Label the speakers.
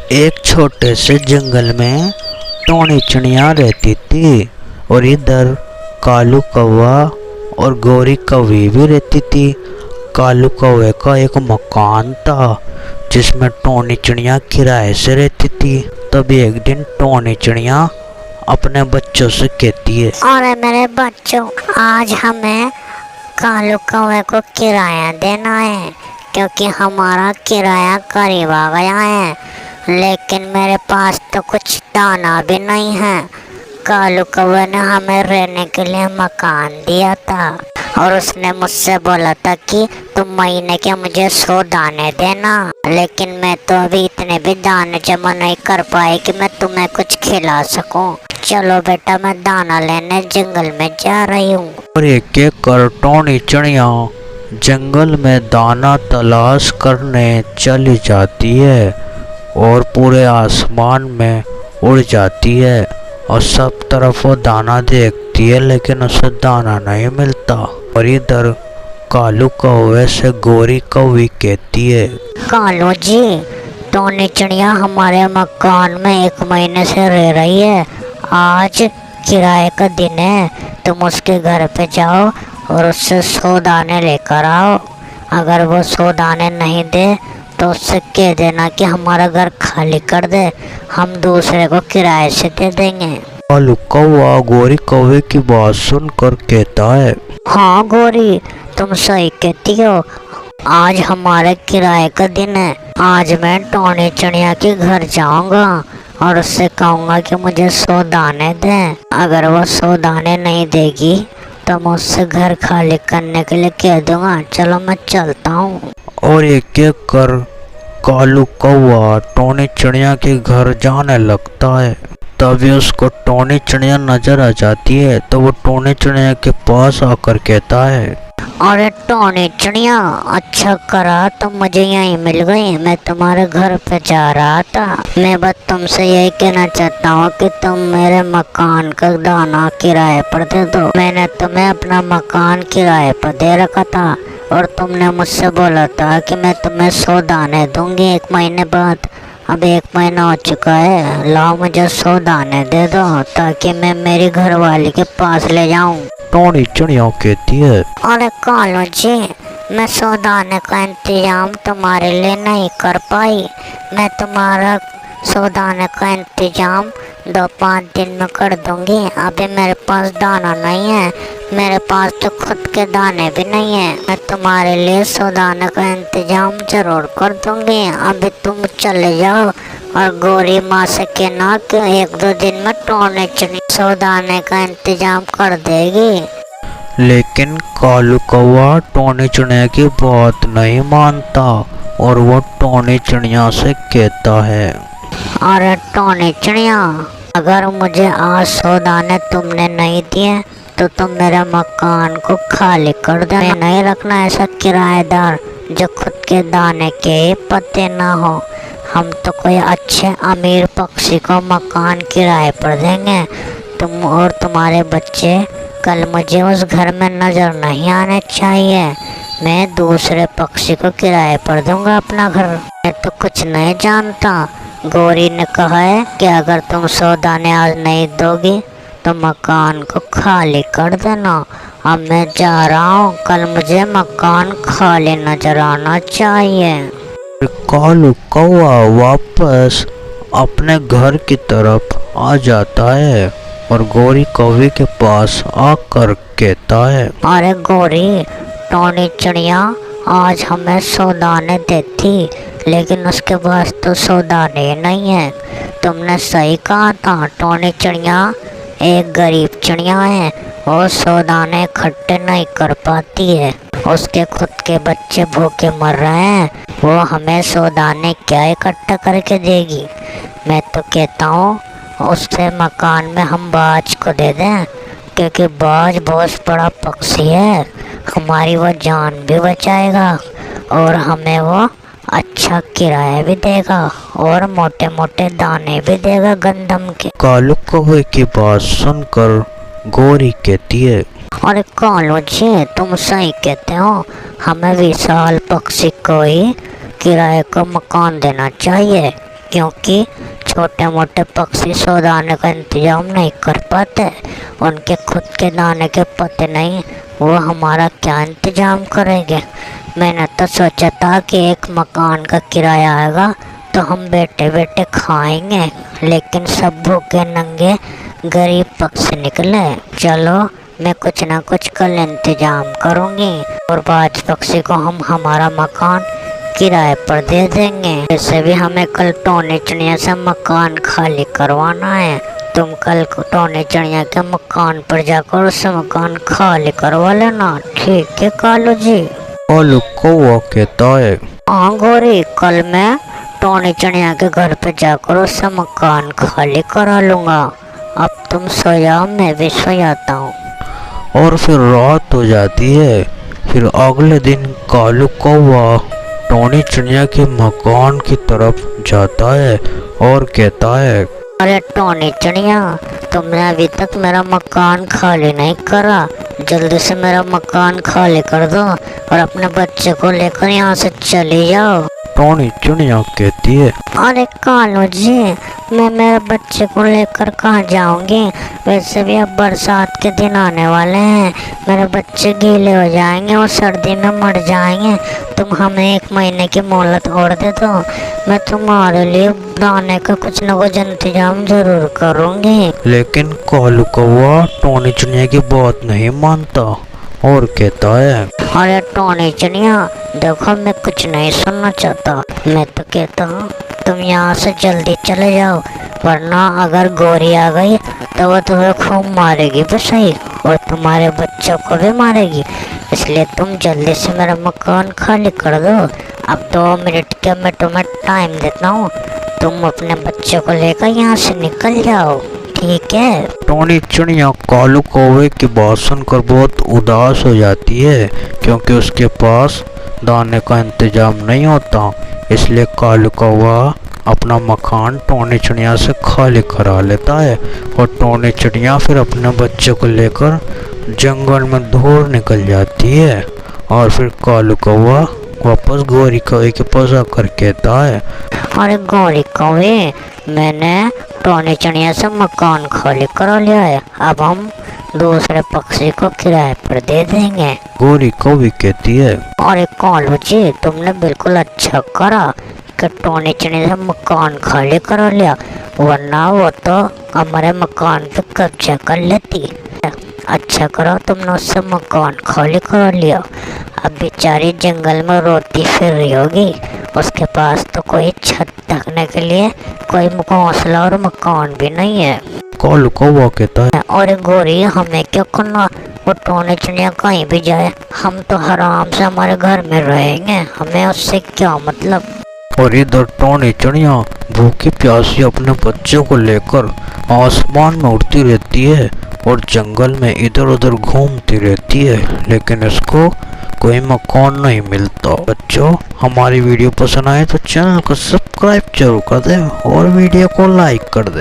Speaker 1: एक छोटे से जंगल में टोनी चिड़िया रहती थी और इधर कालू कौवा और गोरी कौवी भी रहती थी। कालू कौवे का एक मकान था जिसमें टोनी चिड़िया किराए से रहती थी। तभी एक दिन टोनी चिड़िया अपने बच्चों से कहती है,
Speaker 2: अरे मेरे बच्चों, आज हमें कालू कौवे को किराया देना है क्योंकि हमारा किराया करीब आ गया है, लेकिन मेरे पास तो कुछ दाना भी नहीं है। कालू कौवे ने हमें रहने के लिए मकान दिया था और उसने मुझसे बोला था कि तुम महीने के मुझे 100 दाने देना, लेकिन मैं तो अभी इतने भी दाने जमा नहीं कर पाई कि मैं तुम्हें कुछ खिला सकूं। चलो बेटा, मैं दाना लेने जंगल में जा रही हूँ।
Speaker 1: और एक एक कर टोनी चिड़िया जंगल में दाना तलाश करने चली जाती है और पूरे आसमान में उड़ जाती है और सब तरफ वो दाना देखती है, लेकिन उसे दाना नहीं मिलता। और इधर कालू कौवे से गोरी कौवी कहती है,
Speaker 2: कालू जी, टोनी चिड़िया हमारे मकान में 1 महीने से रह रही है। आज किराए का दिन है, तुम उसके घर पे जाओ और उससे 100 दाने लेकर आओ। अगर वो 100 दाने नहीं दे तो उससे कह देना कि हमारा घर खाली कर दे, हम दूसरे को किराए से दे देंगे।
Speaker 1: कालू कौवा गोरी कौवे की बात सुनकर कहता है,
Speaker 2: हाँ गोरी, तुम सही कहती हो। आज हमारे किराए का दिन है। आज मैं टोनी चिड़िया के घर जाऊंगा और उससे कहूँगा कि मुझे 100 दाने दें। अगर वो 100 दाने नहीं देगी तो मैं उससे घर खाली करने के लिए कह दूंगा। चलो मैं चलता हूँ।
Speaker 1: और एक एक कर कालू कौवा टोनी चिड़िया के घर जाने लगता है। तभी उसको टोनी चिड़िया नजर आ जाती है तो वो टोनी चिड़िया के पास आकर कहता है,
Speaker 2: अरे टोनी चिड़िया, अच्छा करा तुम मुझे यहीं मिल गई। मैं तुम्हारे घर पे जा रहा था। मैं बस तुमसे यही कहना चाहता हूँ कि तुम मेरे मकान का दाना किराए पर दे दो। मैंने तुम्हें अपना मकान किराए पर दे रखा था और तुमने मुझसे बोला था कि मैं तुम्हें 100 दाने दूंगी 1 महीने बाद। अब 1 महीना हो चुका है, लाओ मुझे 100 दाने दे दो ताकि मैं मेरी घरवाली के पास ले जाऊं।
Speaker 1: टोनी चिड़िया कहती है,
Speaker 2: अरे कालू जी, मैं 100 दाने का इंतजाम तुम्हारे लिए नहीं कर पाई। मैं तुम्हारा 100 दाने का इंतजाम 2-5 दिन में कर दूंगी। अभी मेरे पास दाना नहीं है, मेरे पास तो खुद के दाने भी नहीं है। मैं तुम्हारे लिए 100 दाने का इंतजाम जरूर कर दूंगी। अभी तुम चले जाओ और गोरी माँ से कहना कि 1-2 दिन में टोनी चिड़िया 100 दाने का इंतजाम कर देगी।
Speaker 1: लेकिन कालू कौवा टोनी चिड़िया की बात नहीं मानता और वो टोनी चिड़िया से कहता है,
Speaker 2: अरे टोनी चिड़िया, अगर मुझे आज 100 दाने तुमने नहीं दिए तो तुम मेरे मकान को खाली कर देना। मैं नहीं रखना ऐसा किराएदार जो खुद के दाने के ही पत्ते ना हो। हम तो कोई अच्छे अमीर पक्षी को मकान किराए पर देंगे। तुम और तुम्हारे बच्चे कल मुझे उस घर में नजर नहीं आने चाहिए। मैं दूसरे पक्षी को किराए पर दूंगा अपना घर। मैं तो कुछ नहीं जानता। गोरी ने कहा है कि अगर तुम 100 दाने आज नहीं दोगी तो मकान को खाली कर देना। अब मैं जा रहा हूँ, कल मुझे मकान खाली नजर आना चाहिए।
Speaker 1: कालू कौवा वापस अपने घर की तरफ आ जाता है और गोरी कौवे के पास आकर कहता है,
Speaker 2: अरे गोरी, टोनी चिड़िया आज हमें 100 दाने देती, लेकिन उसके पास तो 100 दाने नहीं है। तुमने सही कहा था, टोनी चिड़िया एक गरीब चिड़िया है और 100 दाने इकट्ठे नहीं कर पाती है। उसके खुद के बच्चे भूखे मर रहे हैं, वो हमें 100 दाने क्या इकट्ठा करके देगी। मैं तो कहता हूँ उससे मकान में हम बाज को दे दें, क्योंकि बाज बहुत बड़ा पक्षी है। हमारी वो जान भी बचाएगा और हमें वो अच्छा किराया भी देगा और मोटे मोटे दाने भी देगा गंदम के।
Speaker 1: कालू कौवे की बात सुनकर गोरी कहती है,
Speaker 2: अरे कालू जी, तुम सही कहते हो। हमें विशाल पक्षी को ही किराए का मकान देना चाहिए, क्योंकि छोटे मोटे पक्षी सौ दाने का इंतजाम नहीं कर पाते, उनके खुद के दाने के पते नहीं, वो हमारा क्या इंतजाम करेंगे। मैंने तो सोचा था कि एक मकान का किराया आएगा तो हम बैठे बैठे खाएंगे, लेकिन सब भूखे नंगे गरीब पक्षी निकले। चलो मैं कुछ ना कुछ कल इंतजाम करूँगी और बाज पक्षी को हम हमारा मकान किराए पर दे देंगे। वैसे भी हमें कल टोनी चिड़िया से मकान खाली करवाना है। तुम कल टोनी चिड़िया के मकान पर जाकर उससे मकान खाली करवा लेना, ठीक है कालू जी?
Speaker 1: कालू कौवा कहता है,
Speaker 2: हाँ गोरी, कल मैं टोनी चिड़िया के घर पे जाकर उससे मकान खाली करा लूँगा। अब तुम सो जाओ, मैं भी सो जाता हूँ।
Speaker 1: और फिर रात हो जाती है। फिर अगले दिन कालू कौवा टोनी चिड़िया के मकान की तरफ जाता है और कहता है,
Speaker 2: अरे टोनी चिड़िया, तुमने अभी तक मेरा मकान खाली नहीं करा, जल्दी से मेरा मकान खाली कर दो और अपने बच्चे को लेकर यहाँ से चले जाओ।
Speaker 1: टोनी चिड़िया कहती है,
Speaker 2: अरे कालू जी, मैं मेरे बच्चे को लेकर कहाँ जाऊंगी? वैसे भी अब बरसात के दिन आने वाले हैं, मेरे बच्चे गीले हो जाएंगे और सर्दी में मर जाएंगे। तुम हमें 1 महीने की मोहलत और दे दो, मैं तुम्हारे लिए दाने का कुछ न कुछ इंतजाम जरूर करूँगी।
Speaker 1: लेकिन कालू कौवा टोनी चिड़िया की बात नहीं मानता और कहता है,
Speaker 2: अरे टोनी चिड़िया, देखो मैं कुछ नहीं सुनना चाहता। मैं तो कहता हूँ तुम यहाँ से जल्दी चले जाओ, वरना अगर गोरी आ गई तो वो तुम्हें खूब मारेगी भी सही और तुम्हारे बच्चों को भी मारेगी। इसलिए तुम जल्दी से मेरा मकान खाली कर दो। अब 2 मिनट के मैं तुम्हें टाइम देता हूँ, तुम अपने बच्चे को लेकर यहाँ से निकल जाओ, ठीक है?
Speaker 1: टोनी चिड़िया कालू कौवे की बात सुनकर बहुत उदास हो जाती है, क्योंकि उसके पास दाने का इंतजाम नहीं होता। इसलिए कालू कौवा अपना मकान टोनी चिड़िया से खाली करा लेता है और टोनी चिड़िया फिर अपने बच्चे को लेकर जंगल में दूर निकल जाती है। और फिर कालू कौवा वापस गोरी कौवे के पास आकर कहता है,
Speaker 2: अरे गोरी कौवे, मैंने टोनी चिड़िया से मकान खाली करा लिया है, अब हम दूसरे पक्षी को किराए पर दे देंगे।
Speaker 1: गोरी कौवी कहती है,
Speaker 2: अरे कालू जी, तुमने बिल्कुल अच्छा करा कि टोनी चिड़िया से मकान खाली करा लिया, वरना वो तो हमारे मकान पे कब्जा कर लेती। अच्छा करो तुमने उससे मकान खाली करा लिया। अब बेचारी जंगल में रोती फिर रही होगी, उसके पास तो कोई छत ढकने के लिए कोई घोंसला और मकान भी नहीं है।
Speaker 1: कालू कौवा कहता है,
Speaker 2: और गोरी, हमें क्या करना, वो टोनी चिड़िया कहीं भी जाए, हम तो आराम से हमारे घर में रहेंगे, हमें उससे क्या मतलब।
Speaker 1: और इधर टोनी चिड़िया भूखी प्यासी अपने बच्चों को लेकर आसमान में उड़ती रहती है और जंगल में इधर उधर घूमती रहती है, लेकिन इसको कोई मकान नहीं मिलता। बच्चों, हमारी वीडियो पसंद आए तो चैनल को सब्सक्राइब जरूर कर दें और वीडियो को लाइक कर दें।